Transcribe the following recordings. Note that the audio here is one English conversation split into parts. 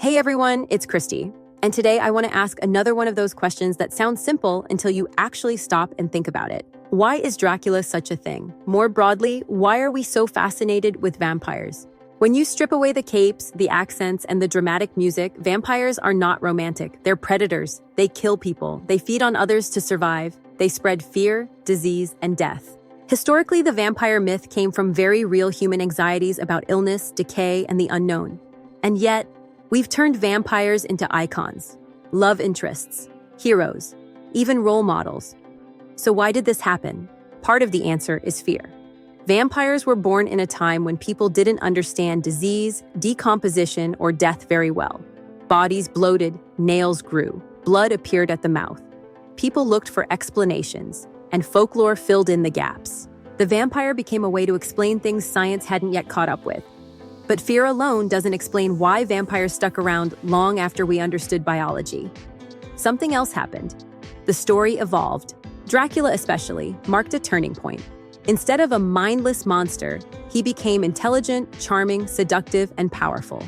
Hey everyone, it's Christy. And today I want to ask another one of those questions that sounds simple until you actually stop and think about it. Why is Dracula such a thing? More broadly, why are we so fascinated with vampires? When you strip away the capes, the accents, and the dramatic music, vampires are not romantic. They're predators. They kill people. They feed on others to survive. They spread fear, disease, and death. Historically, the vampire myth came from very real human anxieties about illness, decay, and the unknown. And yet, we've turned vampires into icons, love interests, heroes, even role models. So why did this happen? Part of the answer is fear. Vampires were born in a time when people didn't understand disease, decomposition, or death very well. Bodies bloated, nails grew, blood appeared at the mouth. People looked for explanations, and folklore filled in the gaps. The vampire became a way to explain things science hadn't yet caught up with. But fear alone doesn't explain why vampires stuck around long after we understood biology. Something else happened. The story evolved. Dracula especially marked a turning point. Instead of a mindless monster, he became intelligent, charming, seductive, and powerful.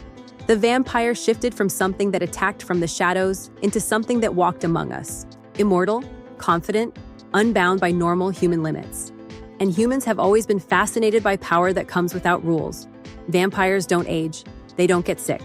The vampire shifted from something that attacked from the shadows into something that walked among us. Immortal, confident, unbound by normal human limits. And humans have always been fascinated by power that comes without rules. Vampires don't age, they don't get sick,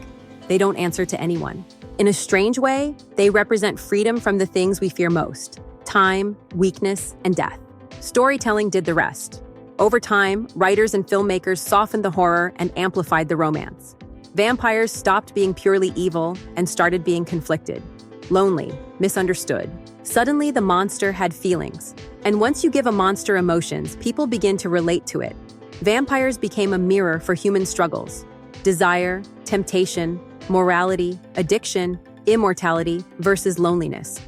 they don't answer to anyone. In a strange way, they represent freedom from the things we fear most: time, weakness, and death. Storytelling did the rest. Over time, writers and filmmakers softened the horror and amplified the romance. Vampires stopped being purely evil and started being conflicted, lonely, misunderstood. Suddenly, the monster had feelings. And once you give a monster emotions, people begin to relate to it. Vampires became a mirror for human struggles: desire, temptation, morality, addiction, immortality versus loneliness.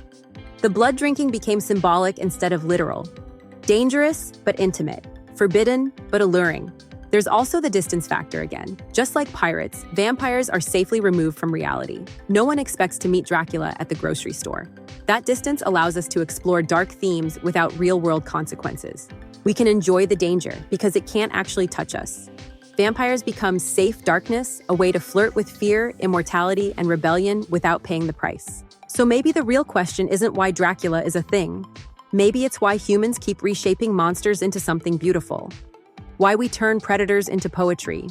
The blood drinking became symbolic instead of literal. Dangerous, but intimate. Forbidden, but alluring. There's also the distance factor again. Just like pirates, vampires are safely removed from reality. No one expects to meet Dracula at the grocery store. That distance allows us to explore dark themes without real-world consequences. We can enjoy the danger because it can't actually touch us. Vampires become safe darkness, a way to flirt with fear, immortality, and rebellion without paying the price. So maybe the real question isn't why Dracula is a thing. Maybe it's why humans keep reshaping monsters into something beautiful. Why we turn predators into poetry.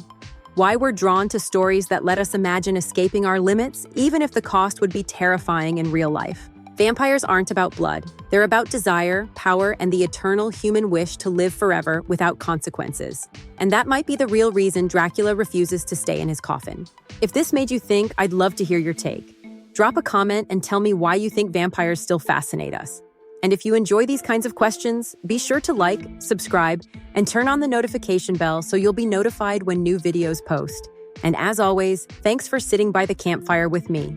Why we're drawn to stories that let us imagine escaping our limits, even if the cost would be terrifying in real life. Vampires aren't about blood. They're about desire, power, and the eternal human wish to live forever without consequences. And that might be the real reason Dracula refuses to stay in his coffin. If this made you think, I'd love to hear your take. Drop a comment and tell me why you think vampires still fascinate us. And if you enjoy these kinds of questions, be sure to like, subscribe, and turn on the notification bell so you'll be notified when new videos post. And as always, thanks for sitting by the campfire with me.